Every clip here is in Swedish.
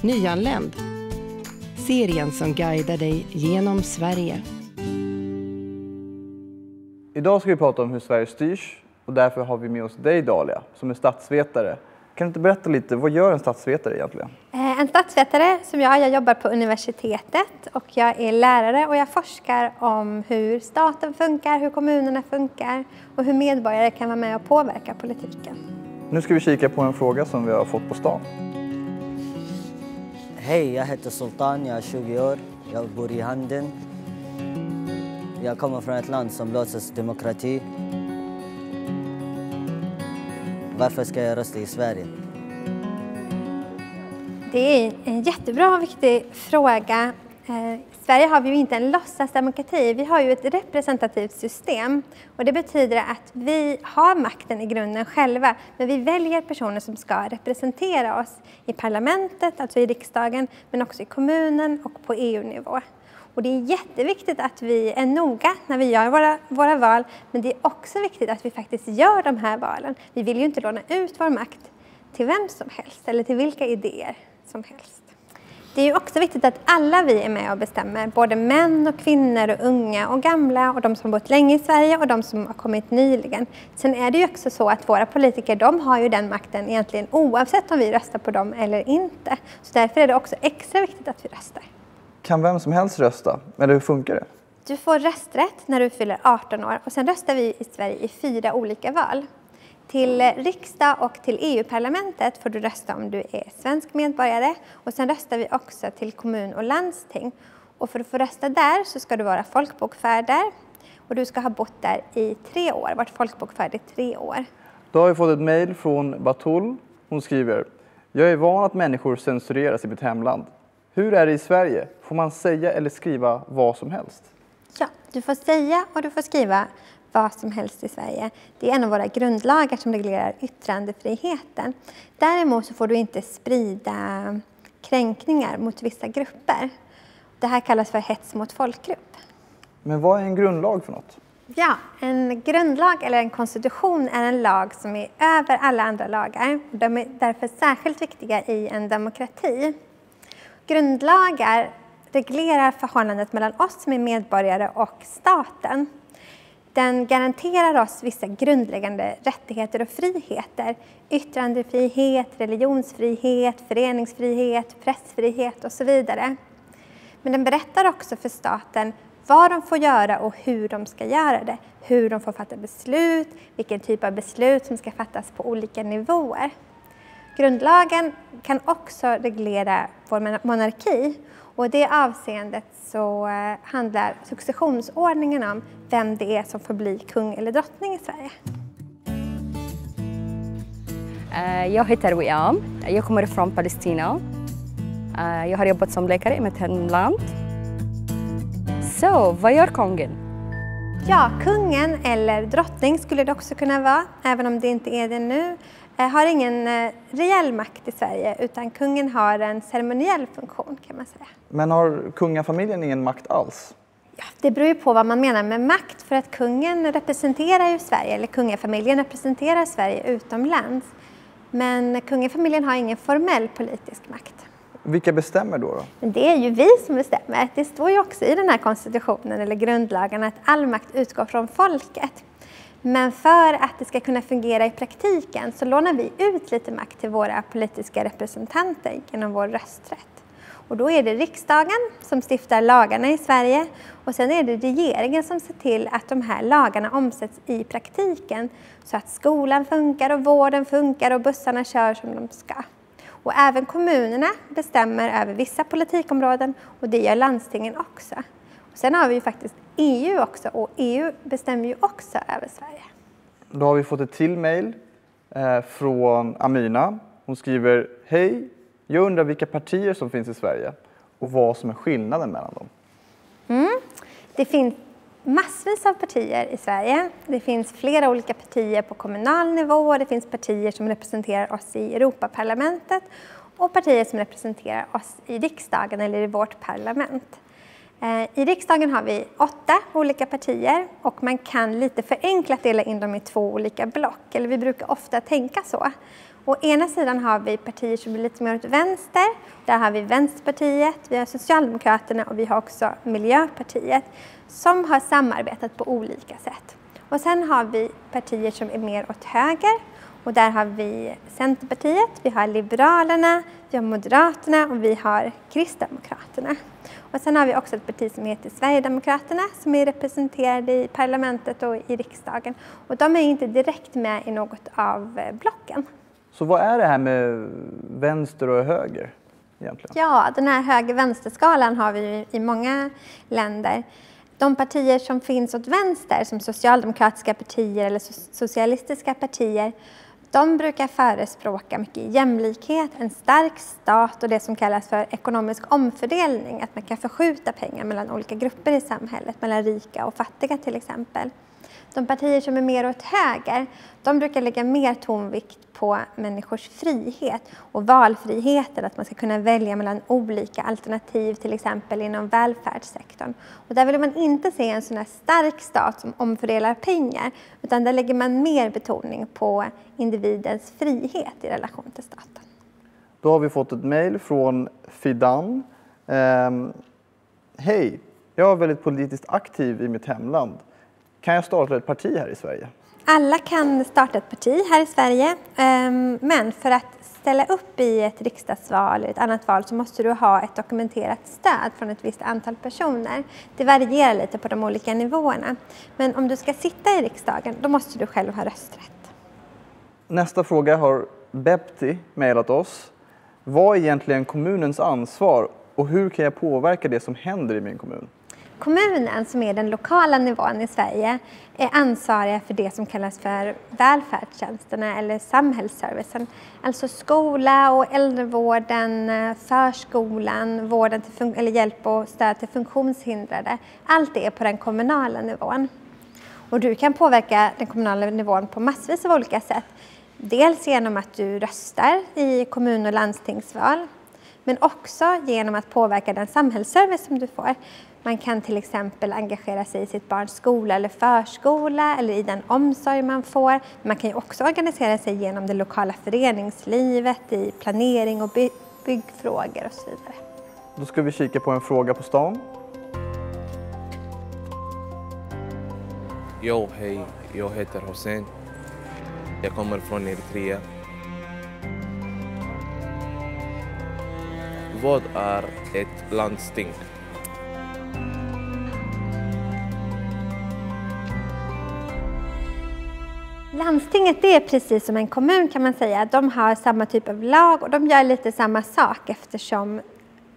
Nyanländ. Serien som guidar dig genom Sverige. Idag ska vi prata om hur Sverige styrs och därför har vi med oss dig, Dalia, som är statsvetare. Kan du inte berätta lite, vad gör en statsvetare egentligen? En statsvetare som jag jobbar på universitetet och jag är lärare och jag forskar om hur staten funkar, hur kommunerna funkar och hur medborgare kan vara med och påverka politiken. Nu ska vi kika på en fråga som vi har fått på stan. Hej, jag heter Sultan, jag är 20 år, jag bor i Handen. Jag kommer från ett land som låtsas demokrati. Varför ska jag rösta i Sverige? Det är en jättebra och viktig fråga. I Sverige har vi ju inte en låtsasdemokrati, vi har ju ett representativt system. Och det betyder att vi har makten i grunden själva, men vi väljer personer som ska representera oss i parlamentet, alltså i riksdagen, men också i kommunen och på EU-nivå. Och det är jätteviktigt att vi är noga när vi gör våra val, men det är också viktigt att vi faktiskt gör de här valen. Vi vill ju inte låna ut vår makt till vem som helst eller till vilka idéer som helst. Det är ju också viktigt att alla vi är med och bestämmer, både män och kvinnor och unga och gamla och de som bott länge i Sverige och de som har kommit nyligen. Sen är det ju också så att våra politiker, de har ju den makten egentligen oavsett om vi röstar på dem eller inte. Så därför är det också extra viktigt att vi röstar. Kan vem som helst rösta? Eller hur funkar det? Du får rösträtt när du fyller 18 år och sen röstar vi i Sverige i 4 olika val. Till riksdag och till EU-parlamentet får du rösta om du är svensk medborgare och sen röstar vi också till kommun och landsting. Och för att få rösta där så ska du vara folkbokförd där och du ska ha bott där i 3 år, varit folkbokförd i 3 år. Då har vi fått ett mejl från Batul. Hon skriver: Jag är van att människor censureras i mitt hemland. Hur är det i Sverige? Får man säga eller skriva vad som helst? Ja, du får säga och du får skriva vad som helst i Sverige. Det är en av våra grundlagar som reglerar yttrandefriheten. Däremot så får du inte sprida kränkningar mot vissa grupper. Det här kallas för hets mot folkgrupp. Men vad är en grundlag för något? Ja, en grundlag eller en konstitution är en lag som är över alla andra lagar. De är därför särskilt viktiga i en demokrati. Grundlagar reglerar förhållandet mellan oss som är medborgare och staten. Den garanterar oss vissa grundläggande rättigheter och friheter. Yttrandefrihet, religionsfrihet, föreningsfrihet, pressfrihet och så vidare. Men den berättar också för staten vad de får göra och hur de ska göra det. Hur de får fatta beslut, vilken typ av beslut som ska fattas på olika nivåer. Grundlagen kan också reglera vår monarki och i det avseendet så handlar successionsordningen om vem det är som får bli kung eller drottning i Sverige. Jag heter Wiam, jag kommer från Palestina. Jag har jobbat som läkare i mitt hemland. Så, vad gör kungen? Ja, kungen eller drottning skulle det också kunna vara, även om det inte är det nu. Har ingen reell makt i Sverige utan kungen har en ceremoniell funktion kan man säga. Men har kungafamiljen ingen makt alls? Ja, det beror ju på vad man menar med makt för att kungen representerar ju Sverige eller kungafamiljen representerar Sverige utomlands. Men kungafamiljen har ingen formell politisk makt. Vilka bestämmer då? Men det är ju vi som bestämmer. Det står ju också i den här konstitutionen eller grundlagen att all makt utgår från folket. Men för att det ska kunna fungera i praktiken så lånar vi ut lite makt till våra politiska representanter genom vår rösträtt. Och då är det riksdagen som stiftar lagarna i Sverige och sen är det regeringen som ser till att de här lagarna omsätts i praktiken så att skolan funkar och vården funkar och bussarna kör som de ska. Och även kommunerna bestämmer över vissa politikområden och det gör landstingen också. Och sen har vi ju faktiskt EU också och EU bestämmer ju också över Sverige. Då har vi fått ett till mejl från Amina. Hon skriver: Hej, jag undrar vilka partier som finns i Sverige och vad som är skillnaden mellan dem. Det finns massvis av partier i Sverige. Det finns flera olika partier på kommunal nivå. Det finns partier som representerar oss i Europaparlamentet och partier som representerar oss i riksdagen eller i vårt parlament. I riksdagen har vi 8 olika partier och man kan lite förenklat dela in dem i 2 olika block. Eller vi brukar ofta tänka så. Å ena sidan har vi partier som är lite mer åt vänster. Där har vi Vänsterpartiet, vi har Socialdemokraterna och vi har också Miljöpartiet som har samarbetat på olika sätt. Och sen har vi partier som är mer åt höger och där har vi Centerpartiet, vi har Liberalerna, vi har Moderaterna och vi har Kristdemokraterna. Och sen har vi också ett parti som heter Sverigedemokraterna som är representerade i parlamentet och i riksdagen. Och de är inte direkt med i något av blocken. Så vad är det här med vänster och höger egentligen? Ja, den här höger-vänsterskalan har vi i många länder. De partier som finns åt vänster, som socialdemokratiska partier eller socialistiska partier, de brukar förespråka mycket jämlikhet, en stark stat och det som kallas för ekonomisk omfördelning. Att man kan förskjuta pengar mellan olika grupper i samhället, mellan rika och fattiga till exempel. De partier som är mer åt höger, de brukar lägga mer tonvikt på människors frihet och valfriheten, att man ska kunna välja mellan olika alternativ, till exempel inom välfärdssektorn. Och där vill man inte se en sån här stark stat som omfördelar pengar, utan där lägger man mer betoning på individens frihet i relation till staten. Då har vi fått ett mejl från Fidan. Hej, jag är väldigt politiskt aktiv i mitt hemland. Kan jag starta ett parti här i Sverige? Alla kan starta ett parti här i Sverige, men för att ställa upp i ett riksdagsval eller ett annat val så måste du ha ett dokumenterat stöd från ett visst antal personer. Det varierar lite på de olika nivåerna. Men om du ska sitta i riksdagen, då måste du själv ha rösträtt. Nästa fråga har Bepti mejlat oss. Vad är egentligen kommunens ansvar och hur kan jag påverka det som händer i min kommun? Kommunen, som är den lokala nivån i Sverige, är ansvariga för det som kallas för välfärdstjänsterna eller samhällsservicen. Alltså skola och äldrevården, förskolan, vården till eller hjälp och stöd till funktionshindrade. Allt det är på den kommunala nivån. Och du kan påverka den kommunala nivån på massvis av olika sätt. Dels genom att du röstar i kommun- och landstingsval, men också genom att påverka den samhällsservice som du får. Man kan till exempel engagera sig i sitt barns skola eller förskola eller i den omsorg man får. Man kan ju också organisera sig genom det lokala föreningslivet i planering och byggfrågor och så vidare. Då ska vi kika på en fråga på stan. Jo, hej. Jag heter Hussein. Jag kommer från Eritrea. Vad är ett landsting? Landstinget, det är precis som en kommun kan man säga. De har samma typ av lag och de gör lite samma sak eftersom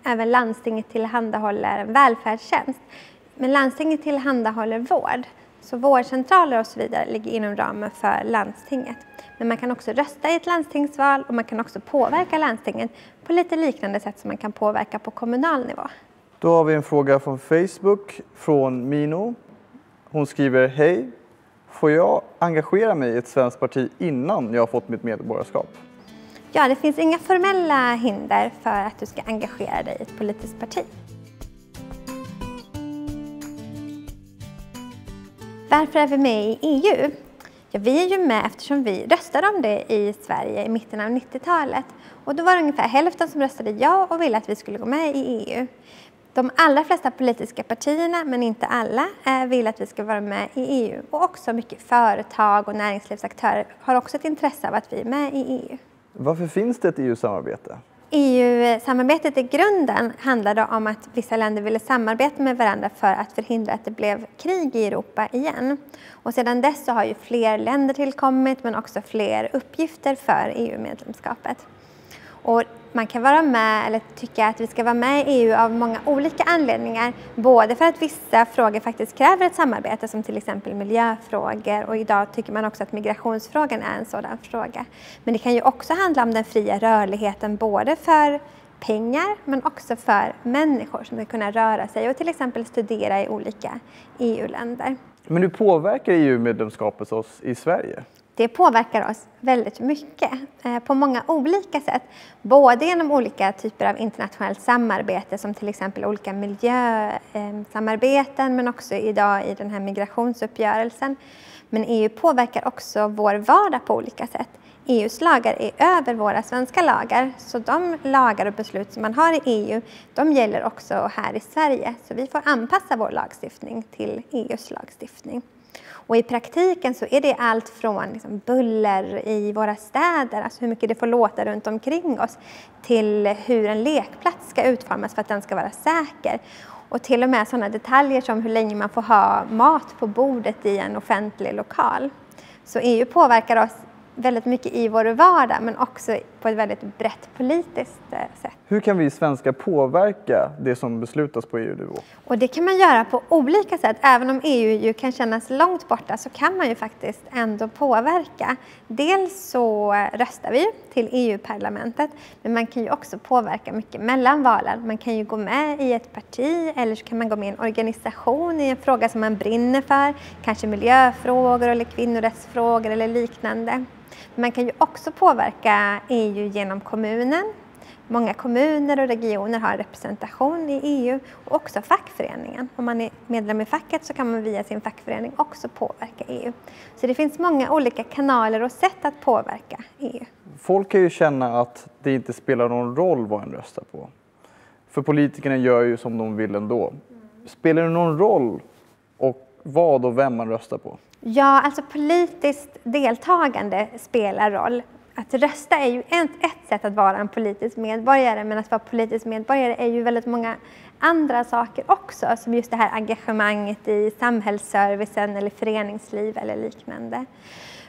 även landstinget tillhandahåller en välfärdstjänst. Men landstinget tillhandahåller vård. Så vårdcentraler och så vidare ligger inom ramen för landstinget. Men man kan också rösta i ett landstingsval och man kan också påverka landstinget på lite liknande sätt som man kan påverka på kommunal nivå. Då har vi en fråga från Facebook från Mino. Hon skriver: Hej, får jag engagera mig i ett svenskt parti innan jag har fått mitt medborgarskap? Ja, det finns inga formella hinder för att du ska engagera dig i ett politiskt parti. Varför är vi med i EU? Ja, vi är ju med eftersom vi röstade om det i Sverige i mitten av 90-talet. Och då var det ungefär hälften som röstade ja och ville att vi skulle gå med i EU. De allra flesta politiska partierna, men inte alla, vill att vi ska vara med i EU. Och också mycket företag och näringslivsaktörer har också ett intresse av att vi är med i EU. Varför finns det ett EU-samarbete? EU-samarbetet i grunden handlade om att vissa länder ville samarbeta med varandra för att förhindra att det blev krig i Europa igen. Och sedan dess så har ju fler länder tillkommit men också fler uppgifter för EU-medlemskapet. Och man kan vara med eller tycka att vi ska vara med i EU av många olika anledningar. Både för att vissa frågor faktiskt kräver ett samarbete som till exempel miljöfrågor. Och idag tycker man också att migrationsfrågan är en sådan fråga. Men det kan ju också handla om den fria rörligheten både för pengar men också för människor som ska kunna röra sig och till exempel studera i olika EU-länder. Men hur påverkar EU-medlemskapet oss i Sverige? Det påverkar oss väldigt mycket på många olika sätt. Både genom olika typer av internationellt samarbete som till exempel olika miljösamarbeten men också idag i den här migrationsuppgörelsen. Men EU påverkar också vår vardag på olika sätt. EUs lagar är över våra svenska lagar. Så de lagar och beslut som man har i EU, de gäller också här i Sverige. Så vi får anpassa vår lagstiftning till EUs lagstiftning. Och i praktiken så är det allt från liksom buller i våra städer, alltså hur mycket det får låta runt omkring oss, till hur en lekplats ska utformas för att den ska vara säker. Och till och med sådana detaljer som hur länge man får ha mat på bordet i en offentlig lokal. Så EU påverkar oss väldigt mycket i vår vardag, men också på ett väldigt brett politiskt sätt. Hur kan vi svenskar påverka det som beslutas på EU-nivå? Och det kan man göra på olika sätt. Även om EU ju kan kännas långt borta så kan man ju faktiskt ändå påverka. Dels så röstar vi till EU-parlamentet, men man kan ju också påverka mycket mellan valen. Man kan ju gå med i ett parti eller så kan man gå med i en organisation i en fråga som man brinner för. Kanske miljöfrågor eller kvinnorättsfrågor eller liknande. Man kan ju också påverka EU genom kommunen. Många kommuner och regioner har representation i EU och också fackföreningen. Om man är medlem i facket så kan man via sin fackförening också påverka EU. Så det finns många olika kanaler och sätt att påverka EU. Folk kan ju känna att det inte spelar någon roll vad en röstar på. För politikerna gör ju som de vill ändå. Spelar det någon roll och vad och vem man röstar på? Ja, alltså politiskt deltagande spelar roll. Att rösta är ju ett sätt att vara en politisk medborgare, men att vara politisk medborgare är ju väldigt många andra saker också, som just det här engagemanget i samhällsservicen eller föreningsliv eller liknande.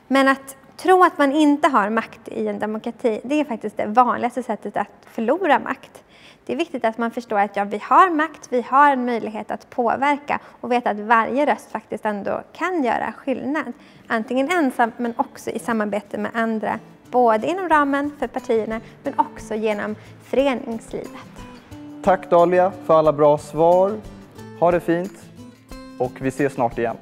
Men att tro att man inte har makt i en demokrati, det är faktiskt det vanligaste sättet att förlora makt. Det är viktigt att man förstår att vi har makt, vi har en möjlighet att påverka och veta att varje röst faktiskt ändå kan göra skillnad. Antingen ensam men också i samarbete med andra, både inom ramen för partierna men också genom föreningslivet. Tack Dalia för alla bra svar. Ha det fint och vi ses snart igen.